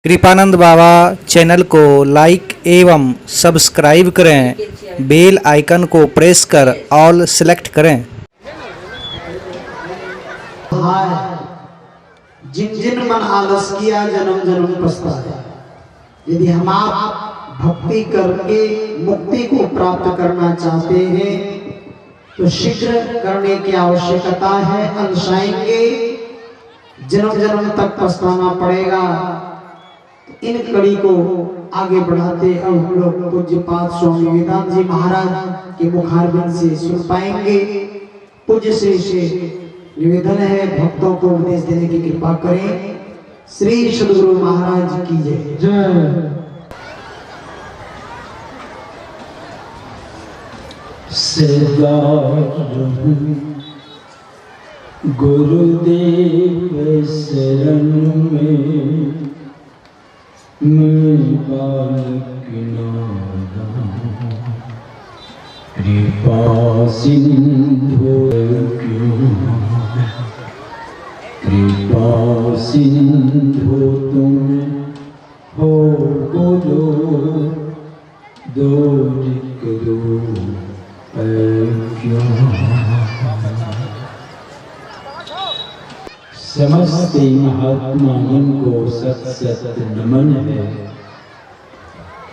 कृपानंद बाबा channel को like एवं subscribe करें, बेल आइकन को प्रेस कर ऑल सेलेक्ट करें। जिन जिन मन आलस किया जन्म जन्म पछताया। यदि हम आप भक्ति करके मुक्ति को प्राप्त करना चाहते हैं तो शीघ्र करने की आवश्यकता है। अंशाएंगे जन्म जन्म तक पछताना पड़ेगा। इन कड़ी को आगे बढ़ाते अब हम लोग पूज्यपाद स्वामी विवेकानंद जी महाराज के मुखारबिंद से सुन पाएंगे। पूज्य श्री से निवेदन है भक्तों को उपदेश देने की कृपा करें। श्री सद्गुरु महाराज की जय जय। सदा गुरुदेव शरण में मैं बालक नादा, कृपा सिंधु क्यों, कृपा सिंधु तुम हो बोलो, दूर करो क्यों। समस्त महात्माओं को सत सत नमन है।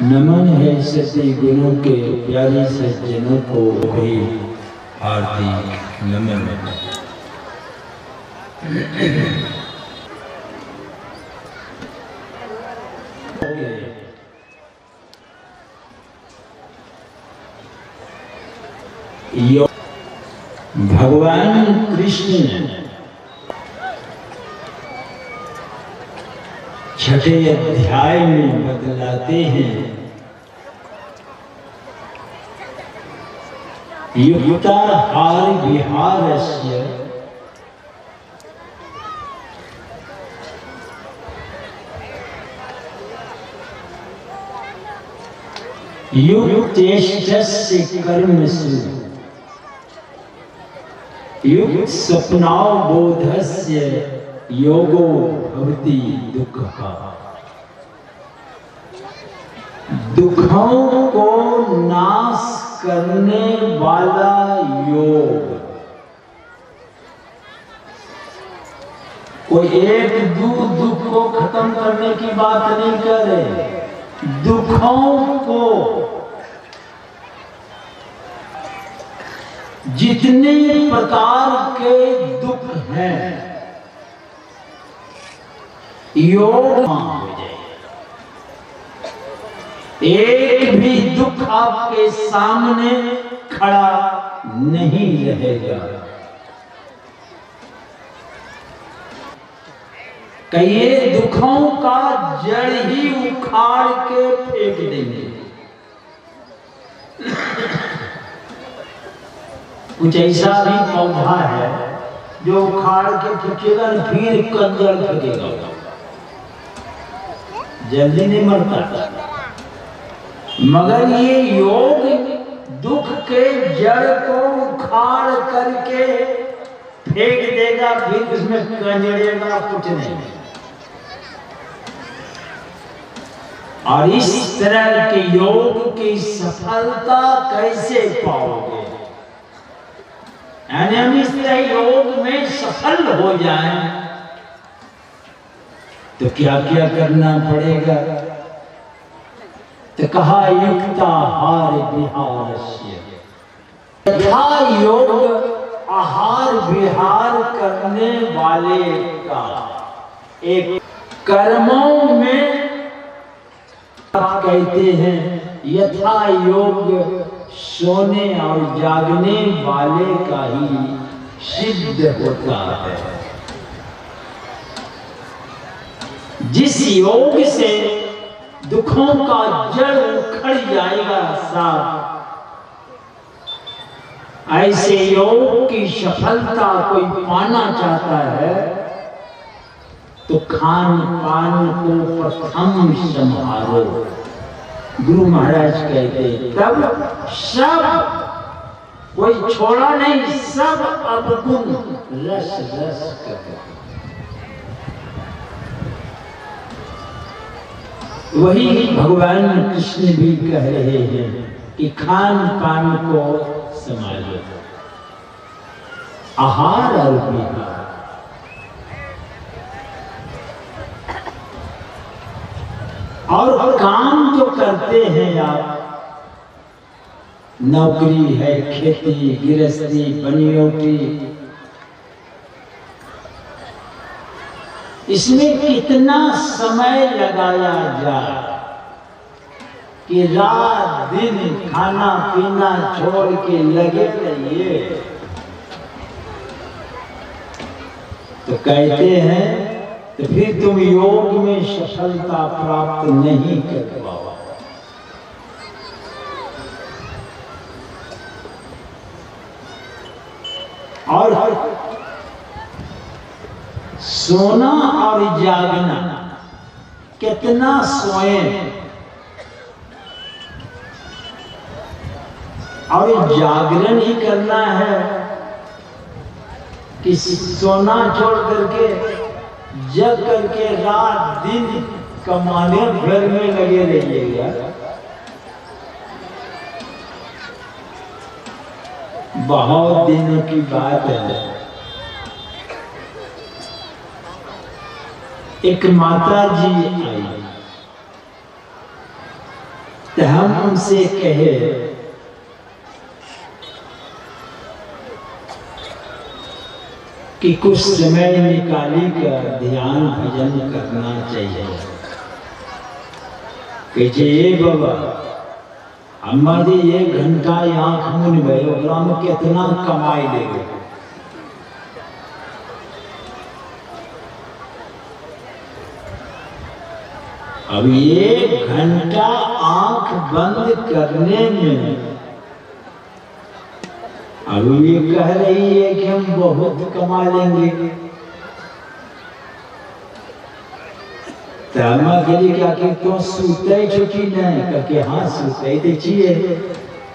नमन है सती गुणों के प्यारे सज्जनों को भी हार्दिक नमन। भगवान कृष्ण छठे अध्याय में बतलाते हैं, युक्ताहार विहारस्य युक्तेष्टस्य कर्मसु युक्त स्वप्नावबोधस्य योगो भवति दुःखः। दुखों को नाश करने वाला योग कोई एक दुख को खत्म करने की बात नहीं कर रहे। दुखों को जितने प्रकार के दुख हैं योग हो जाए। एक भी दुख आपके सामने खड़ा नहीं रहेगा। कई दुखों का जड़ ही उखाड़ के फेंक देंगे। कुछ ऐसा भी पौधा है जो उखाड़ के फेंकेगा फिर कंजर फेंकेगा, जल्दी नहीं मरता। मगर ये योग दुख के जड़ को उखाड़ करके फेंक देगा, फिर उसमें कंजरेगा कुछ नहीं। और इस तरह के योग की सफलता कैसे पाओगे? यानी हम इस तरह योग में सफल हो जाएं तो क्या क्या करना पड़ेगा? तो कहा युक्ताहार विहारस्य। यह योग आहार विहार करने वाले का एक कर्मों में कहते हैं यथा योग सोने और जागने वाले का ही सिद्ध होता है। जिस योग से दुखों का जड़ उखड़ जाएगा साथ, ऐसे योग की सफलता कोई पाना चाहता है तो खान पान को प्रथम संभालो। गुरु महाराज कहते तब सब कोई छोड़ा नहीं, सब अवगुण रस रस कर। वही भगवान कृष्ण भी कह रहे हैं कि खान पान को संभालो, आहार और विहार। और काम जो करते हैं आप, नौकरी है, खेती गृहस्थी बनियोटी, इसमें कितना समय लगाया जाए कि रात दिन खाना पीना छोड़ के लगे रहिए। तो कहते हैं तो फिर तुम योग में सफलता प्राप्त नहीं कर पाओ। और सोना और जागना, कितना सोएं और जागरण ही करना है कि सोना छोड़ करके जग करके रात दिन कमाने घर में लगे रहिएगा। बहुत दिनों की बात है, एक माता जी आई तो हम उनसे कहे कि कुछ समय निकाली कर ध्यान भजन करना चाहिए। कहे ये बाबा अम्मा जी 1 घंटा आंख मूंद गए, ओकरा में कितना कमाई देंगे। अब 1 घंटा आंख बंद करने में अब ये कह रही है कि हम बहुत कमा लेंगे। के लिए क्या कि क्यों सूते छुट्टी नहीं करके, हाँ सूते दीजिए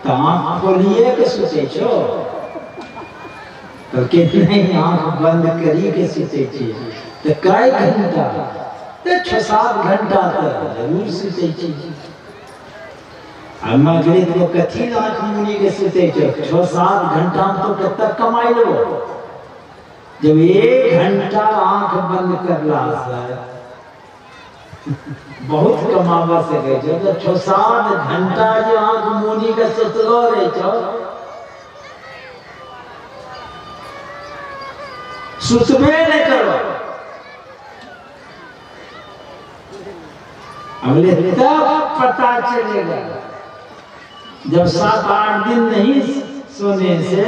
तो आंख खोलिए के सूते छो तो कितने आंख बंद करी के सूते छिए तो कई घंटा तो 6-7 घंटा तक जरूर सूते छिए। अम्मा गरीब को कथी आंख मुनी के सूते छो 6-7 घंटा तो कितना कमाई लो। जब 1 घंटा आंख बंद कर ला बहुत कमावा से गए जो 6-7 घंटा जो आंख मुनी का सुतलो रहे छो सुतबे नहीं करो। अगले तब पता चलेगा जब 7-8 दिन नहीं सोने से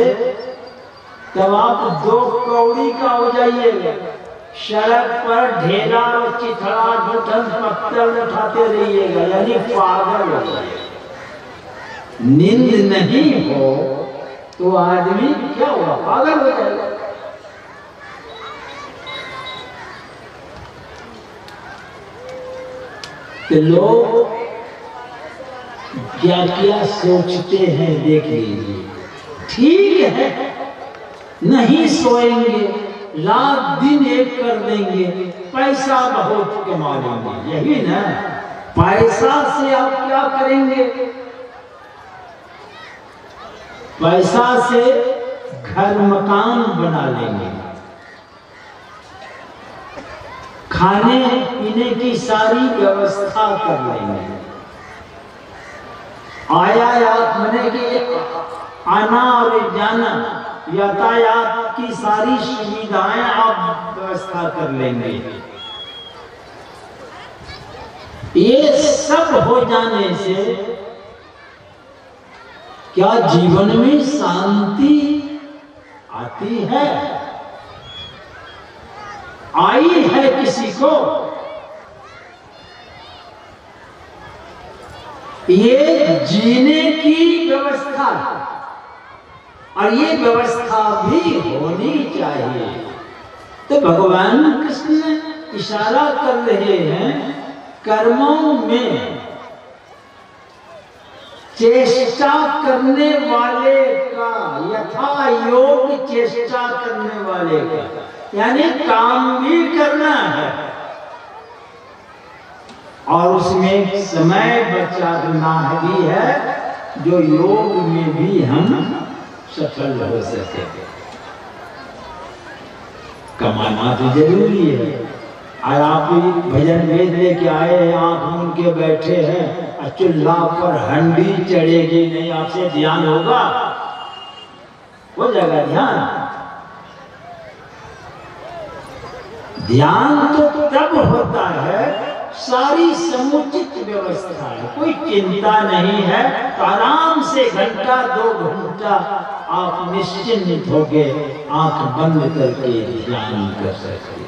तब आप 2 कौड़ी का हो जाइएगा। सड़क पर ढेला और चिथड़ा ढूंढन पत्थर उठाते रहिएगा, यानी पागल हो जाएगा। नींद नहीं हो तो आदमी क्या हुआ, पागल हो जाएगा। तो लोग क्या क्या सोचते हैं देख लीजिए। ठीक है नहीं सोएंगे, रात दिन एक कर देंगे, पैसा बहुत कमा लेंगे, यही ना। पैसा से आप क्या करेंगे? पैसा से घर मकान बना लेंगे, खाने पीने की सारी व्यवस्था कर लेंगे, आयात मने कि आना और जाना यातायात की सारी सुविधाएं आप व्यवस्था कर लेंगे। ये सब हो जाने से क्या जीवन में शांति आती है? आई है किसी को? ये जीने की व्यवस्था और ये व्यवस्था भी होनी चाहिए। तो भगवान कृष्ण इशारा कर रहे हैं कर्मों में चेष्टा करने वाले का, यथा योग चेष्टा करने वाले का, यानी काम भी करना है और उसमें समय बचाना भी है जो योग में भी हम सफल हो सके। कमाना तो जरूरी है। और आप भजन वेद लेके आए हैं, आंख मूंद के बैठे हैं, चूल्हा पर हंडी चढ़ेगी नहीं, आपसे ध्यान होगा? हो जाएगा ध्यान? ध्यान तो तब होता है सारी समुचित व्यवस्था है, कोई चिंता नहीं है, तो आराम से घंटा 2 घंटा आप निश्चिंत होके आंख बंद करके ध्यान कर सकते।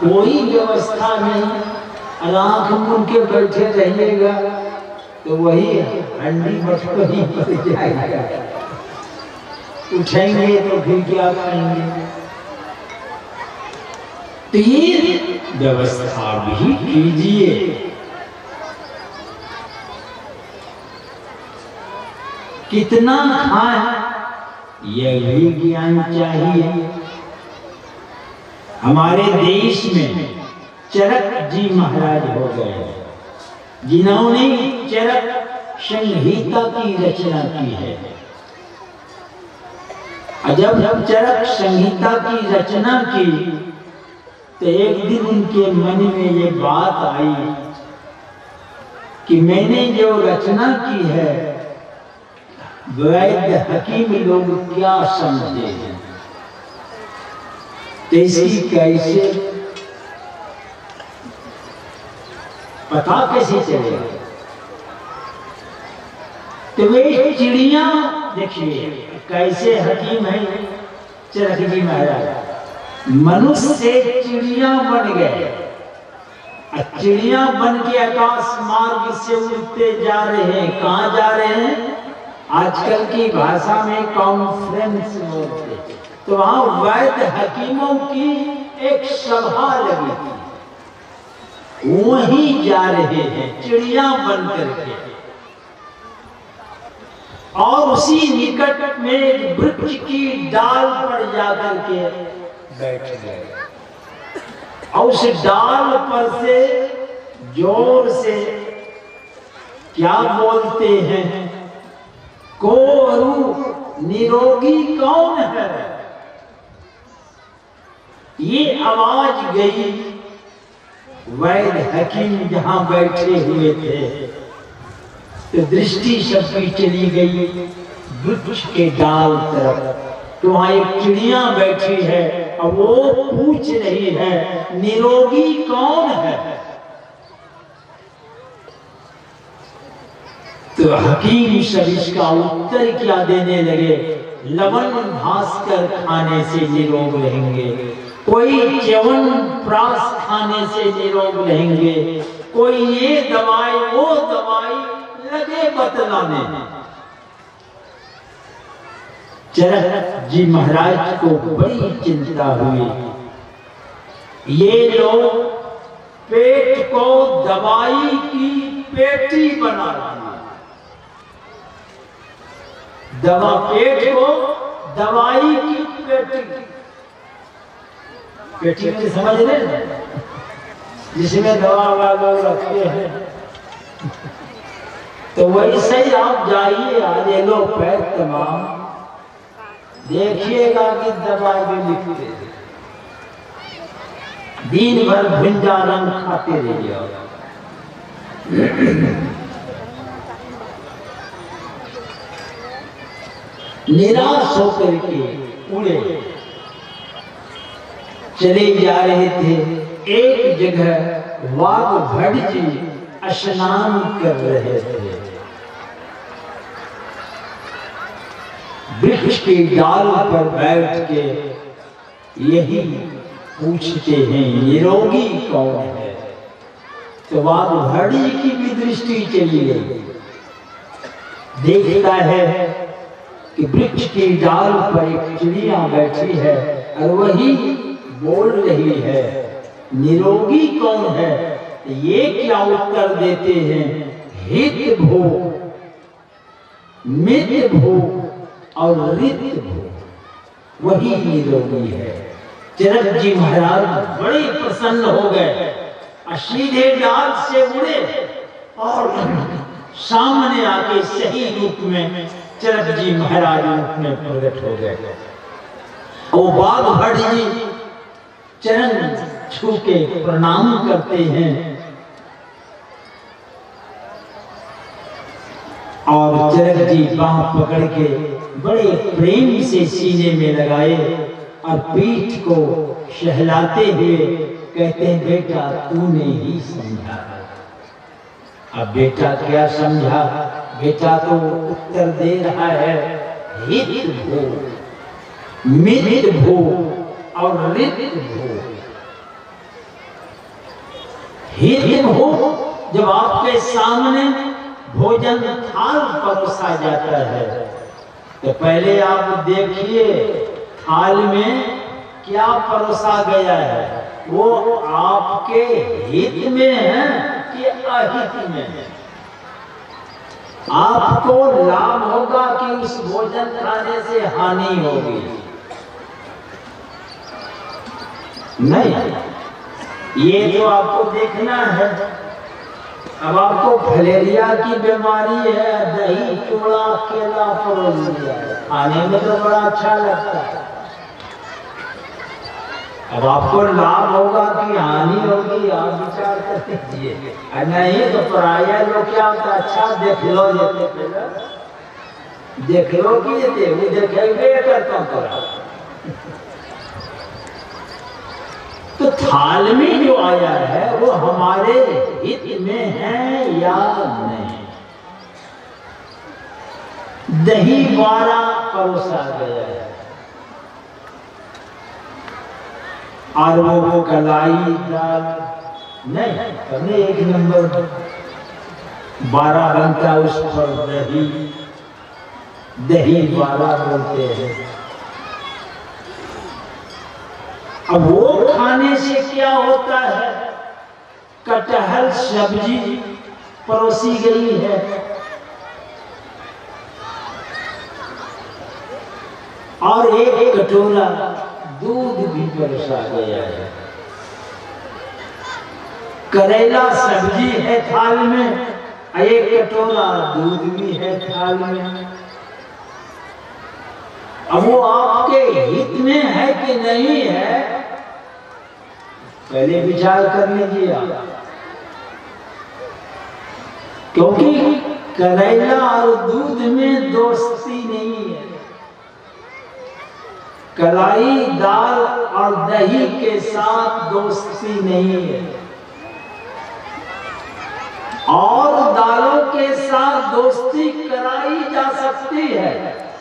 कोई व्यवस्था नहीं, आंख मूंद के बैठे रहिएगा तो वही हंडी मटकोरी पड़ जाएगा। उठेंगे तो फिर क्या खाएंगे? तो ये व्यवस्था भी कीजिए। कितना खाएं यह भी ज्ञान चाहिए। हमारे देश में चरक जी महाराज हो गए, जिन्होंने चरक संहिता की रचना की है। जब चरक संहिता की रचना की तो एक दिन उनके मन में ये बात आई कि मैंने जो रचना की है वैद्य हकीम लोग क्या समझे हैं, तो इसकी कैसे पता कैसे चलेगा? तो वे चिड़िया देखिए कैसे हकीम है चरक जी महाराज, मनुष्य से चिड़िया बन गए। चिड़िया बन के आकाश मार्ग से उड़ते जा रहे हैं। कहाँ जा रहे हैं? आजकल की भाषा में कॉन्फ्रेंस बोलते हैं। तो वहां वैद्य हकीमों की एक सभा लगी थी, वहीं जा रहे हैं चिड़िया बन करके। और उसी निकट में एक वृक्ष की डाल पर जाकर के बैठ गए और उस डाल पर से जोर से क्या बोलते हैं, कोरू निरोगी कौन है? ये आवाज गई। वैद्य हकीम जहां बैठे हुए थे तो दृष्टि सबकी चली गई वृक्ष के डाल तरफ। तो वहां एक चिड़िया बैठी है और वो पूछ रही है निरोगी कौन है? तो हकीम सब इसका उत्तर क्या देने लगे, लवण भास्कर खाने से निरोग रहेंगे, कोई च्यवन प्राश खाने से निरोग रहेंगे, कोई ये दवाई वो दवाई लगे बतलाने। चरक जी महाराज को बड़ी चिंता हुई। ये लोग पेट को दवाई की पेटी बना रहे, दवा पेट को दवाई की पेटी, पेटी में समझ रहे जिसमें दवा वाला रखते हैं। तो वैसे ही आप जाइए आज ये लोग पैर तमाम देखिएगा कि दवाई भी लिखते हैं, दिन भर भिंजा रंग खाते रहिए। निराश होकर के उड़े चले जा रहे थे। एक जगह वाघ जी स्नान कर रहे थे, वृक्ष के डाल पर बैठ के यही पूछते हैं निरोगी कौन है। तो वाघ की भी दृष्टि चली गई, देखता है कि वृक्ष की डाल पर एक चिड़िया बैठी है और वही बोल रही है निरोगी कौन है। ये क्या उत्तर देते हैं, हित भो, मित भो और रित भो, वही निरोगी है। चरक जी महाराज बड़े प्रसन्न हो गए और सीधे डाल से उड़े और सामने आके सही रूप में चरक जी महाराज रूप में प्रकट हो गए। वो बाघ भट्ट जी चरण छू के प्रणाम करते हैं और चरक जी बाह पकड़ के बड़े प्रेम से सीने में लगाए और पीठ को सहलाते हुए कहते हैं, बेटा तूने ही समझा। अब बेटा क्या समझा? बेटा तो उत्तर दे रहा है, हित भो, मित भो और रित भो। हित भो, जब आपके सामने भोजन थाल परोसा जाता है तो पहले आप देखिए थाल में क्या परोसा गया है, वो आपके हित में है कि अहित में है। आपको लाभ होगा कि उस भोजन खाने से हानि होगी? नहीं, ये तो आपको देखना है। अब आपको फलेरिया की बीमारी है, दही चूड़ा केला परोस दिया, खाने में तो बड़ा अच्छा लगता है। अब आपको लाभ होगा कि हानि होगी, आप विचार कर लीजिए। नहीं तो पराया लोग क्या होता, अच्छा देख लो, देख लो कि ये वो देखेंगे करता हूँ। तो थाल में जो आया है वो हमारे हित में है या नहीं? दही वाला परोसा गया है और वो कलाई दाल नहीं, हमने एक नंबर 12 रंग का उस पर दही वाला बोलते हैं। अब वो खाने से क्या होता है? कटहल सब्जी परोसी गई है और एक कटोरा दूध भी परोसा गया है। करेला सब्जी है थाल में, एक कटोरा दूध भी है थाल में। अब वो आपके हित में है कि नहीं है, पहले विचार कर लीजिए आप। क्योंकि करेला और दूध में दोस्ती नहीं है, कलाई दाल और दही के साथ दोस्ती नहीं है, और दालों के साथ दोस्ती कराई जा सकती है,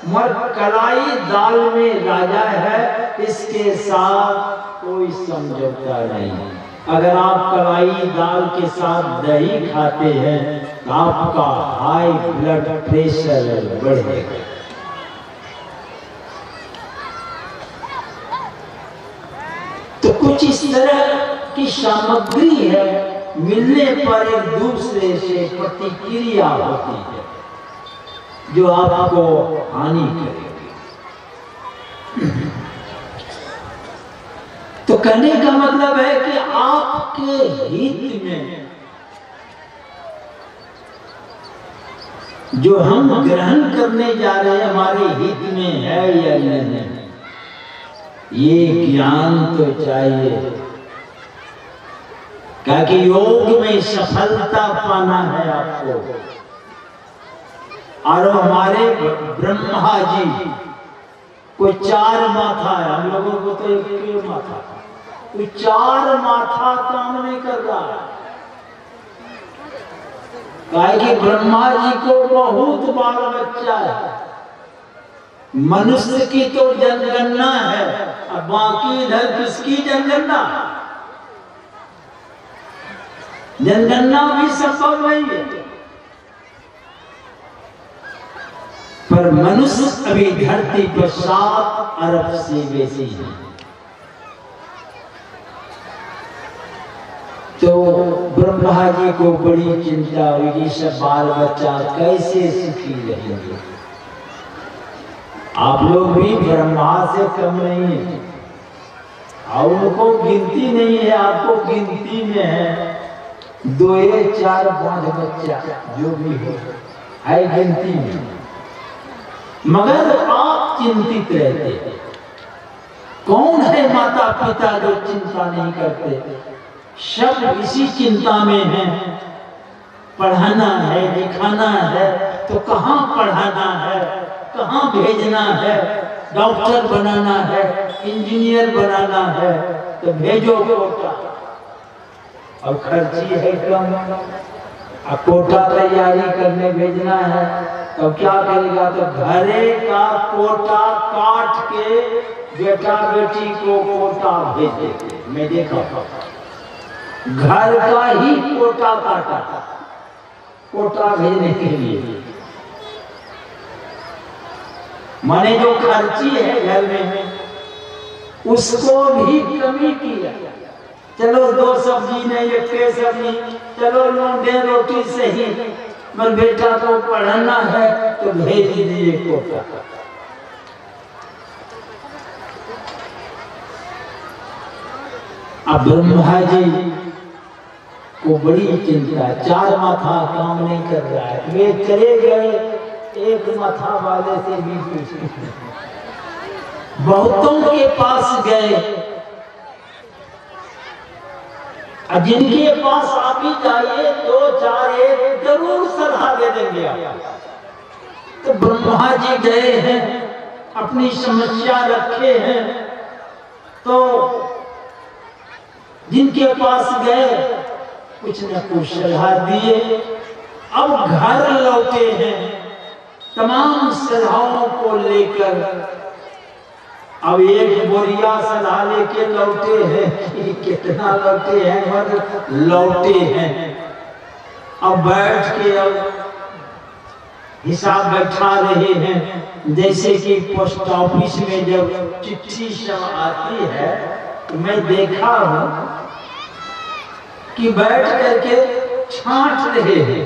मगर कलाई दाल में राजा है, इसके साथ कोई समझौता नहीं। अगर आप कलाई दाल के साथ दही खाते हैं तो आपका हाई ब्लड प्रेशर बढ़ेगा। तो कुछ इस तरह की सामग्री है, मिलने पर एक दूसरे से प्रतिक्रिया होती है जो आपको हानि करेगी। तो कहने का मतलब है कि आपके हित में जो हम ग्रहण करने जा रहे हैं हमारे हित में है या नहीं, ये ज्ञान तो चाहिए। क्योंकि योग में सफलता पाना है आपको। और हमारे ब्रह्मा जी कोई 4 माथा है, हम लोगों को तो एक माथा, कोई 4 माथा काम नहीं कर रहा है। कि ब्रह्मा जी को बहुत बाल बच्चा है, मनुष्य की तो जनगणना है, अब बाकी इधर किसकी जनगणना? जनगणना भी संभव नहीं है। पर मनुष्य अभी धरती पर 7 अरब से बेसी है। तो ब्रह्मा जी को बड़ी चिंता हुई, सब बाल बच्चा कैसे सुखी रहेंगे। आप लोग भी ब्रह्मा से कम नहीं है। और उनको गिनती नहीं है, आपको गिनती में है 2 4 5 बच्चा जो भी है गिनती में, मगर आप चिंतित रहते हैं। कौन है माता पिता जो चिंता नहीं करते? सब इसी चिंता में हैं, पढ़ाना है, लिखाना है, तो कहाँ पढ़ाना है, कहाँ भेजना है, डॉक्टर बनाना है, इंजीनियर बनाना है, तो भेजो कोटा। और खर्ची है कम, अब कोटा तैयारी करने भेजना है तो क्या करेगा? तो घरे का कोटा काट के बेटा बेटी को कोटा भेजे। मैं देखा घर का ही कोटा काटा कोटा भेजने के लिए, माने जो खर्ची है घर में उसको भी कमी किया। चलो 2 सब्जी नहीं, 1 सब्जी, चलो लौंडे रोटी सही, मगर बेटा को पढ़ाना है तो भेज दीजिए कोटा। अब ब्रह्मा जी को बड़ी चिंता, 4 माथा काम नहीं कर रहा है, वे चले गए, 1 माथा वाले से भी पूछे, बहुतों के पास गए, जिनके पास आप ही जाइए 2 4 1 जरूर सलाह दे देंगे आप। तो ब्रह्मा जी गए हैं, अपनी समस्या रखे हैं, तो जिनके पास गए कुछ न कुछ सलाह दिए। अब घर लौटे हैं तमाम सलाहों को लेकर। अब एक बोरिया सलाह लेके लौटे हैं, कितना लौटे हैं, मतलब लौटे हैं। अब बैठ के अब हिसाब बैठा रहे हैं, जैसे कि पोस्ट ऑफिस में जब चिट्ठी सब आती है तो मैं देखा हूं कि बैठ करके छांट रहे हैं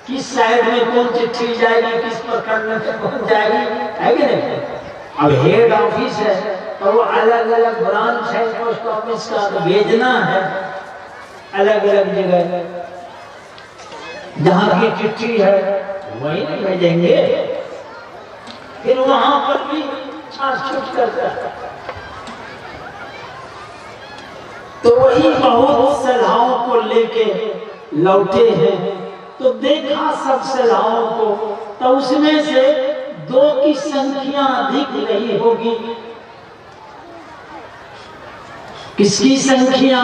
किस साइड में कौन चिट्ठी जाएगी, किस प्रखंड में कौन जाएगी, है कि नहीं? अब हेड ऑफिस है तो वो अलग अलग ब्रांच है पोस्ट ऑफिस का, तो भेजना है अलग अलग जगह, जहाँ की चिट्ठी है वही भेजेंगे, फिर वहां पर भी छाट छूट करता है। तो वही बहुत सलाहों को लेके लौटे हैं, तो देखा सब सलाहों को, तो उसमें से 2 की संख्या अधिक रही होगी। किसकी संख्या?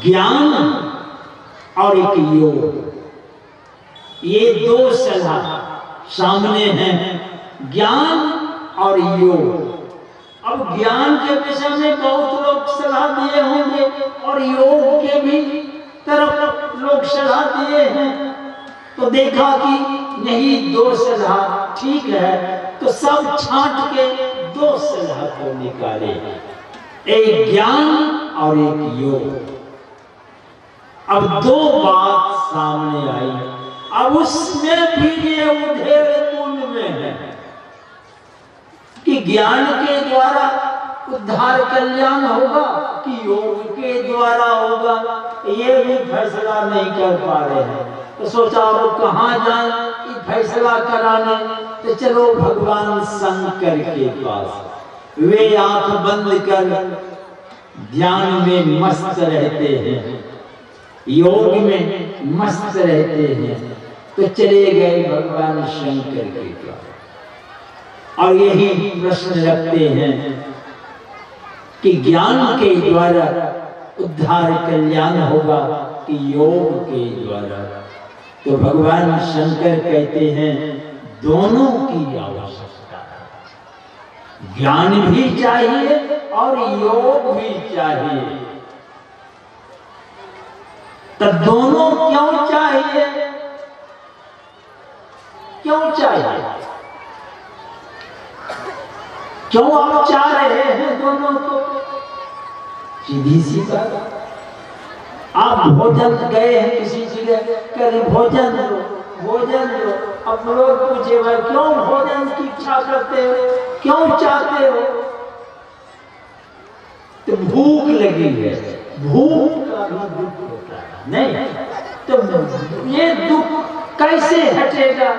ज्ञान और एक योग, ये 2 सलाह सामने हैं, ज्ञान और योग। अब ज्ञान के विषय में बहुत लोग सलाह दिए होंगे और योग के भी तरफ लोग सलाह दिए हैं, तो देखा कि यही 2 सलाह ठीक है, तो सब छांट के 2 सलाह को निकाले, एक ज्ञान और एक योग। अब 2 बात सामने आई, अब उसमें भी ये उधेड़ में है कि ज्ञान के द्वारा उद्धार कल्याण होगा कि योग के द्वारा होगा, ये भी फैसला नहीं कर पा रहे हैं। तो सोचा वो कहाँ जाए फैसला कराने, तो चलो भगवान शंकर के पास। वे आंख बंद कर ध्यान में मस्त रहते हैं, योग में मस्त रहते हैं, तो चले गए भगवान शंकर के पास और यही प्रश्न रखते हैं कि ज्ञान के द्वारा उद्धार कल्याण होगा कि योग के द्वारा। तो भगवान शंकर कहते हैं दोनों की आवश्यकता है, ज्ञान भी चाहिए और योग भी चाहिए। तो दोनों क्यों चाहिए? क्यों चाहिए? क्यों आप चाह रहे हैं दोनों को? सीधी सी बात, आप भोजन गए हैं किसी जगह, कहीं भोजन दो भोजन दो, अब लोग पूछे भाई क्यों भोजन की इच्छा करते हो, क्यों चाहते हो? तो भूख लगी है, भूख का भी दुख होता है नहीं, तो ये दुख कैसे हटेगा?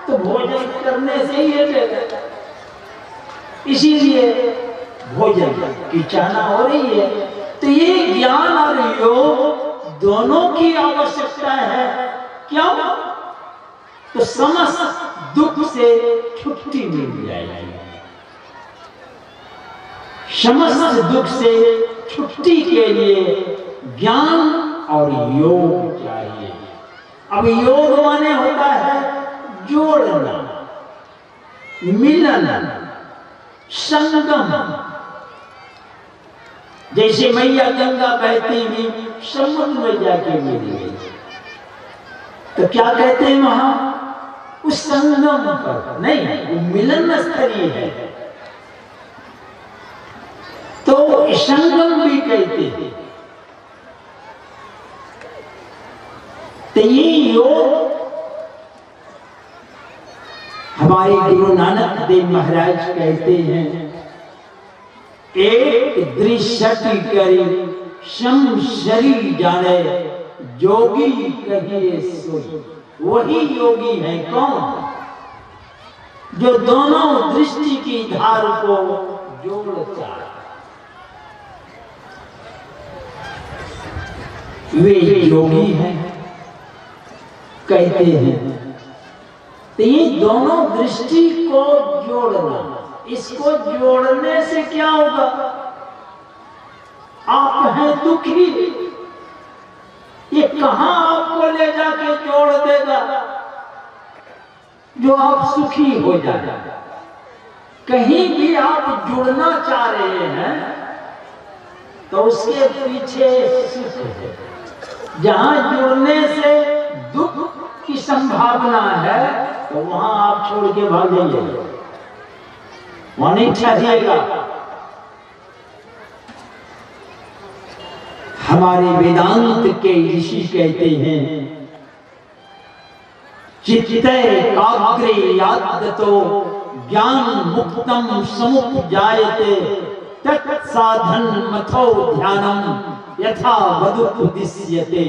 तो भोजन करने से ही हटेगा। इसीलिए भोजन की चाहना हो रही है। तो ये ज्ञान और योग दोनों की आवश्यकता है। क्यों? तो समस्त दुख से छुट्टी मिल जाएगी। समस्त दुख से छुट्टी के लिए ज्ञान और योग चाहिए। अब योग माने होता है जोड़ना, मिलन, संगम। जैसे मैया गंगा बहती हुई समुद्र में जाके मिली, तो क्या कहते हैं वहां? उस संगम पर नहीं, वो मिलन स्थलीय है, तो संगम भी कहते हैं। तो ये योग हमारे गुरु नानक देव महाराज कहते हैं, एक दृश्य करी सम शरीर जाने, योगी कहिए सोई। वही योगी है कौन? जो दोनों दृष्टि की धार को जोड़ता है, वे योगी हैं कहते हैं। तो ये दोनों दृष्टि को जोड़ना, इसको जोड़ने से क्या होगा? आप हैं दुखी, ये कहां आपको ले जाके जोड़ देगा? जो आप सुखी हो जाए। कहीं भी आप जुड़ना चाह रहे हैं तो उसके पीछे सुख है। जहां जुड़ने से दुख की संभावना है तो वहां आप छोड़ के भाग जाइए, वहां नहीं चाहिएगा। हमारे वेदांत के ऋषि कहते हैं, चित्ते काग्रे यादतो ज्ञान मुक्तम समुपजायते, तत्साधन मथो ध्यानम यथा वदुपदिश्यते।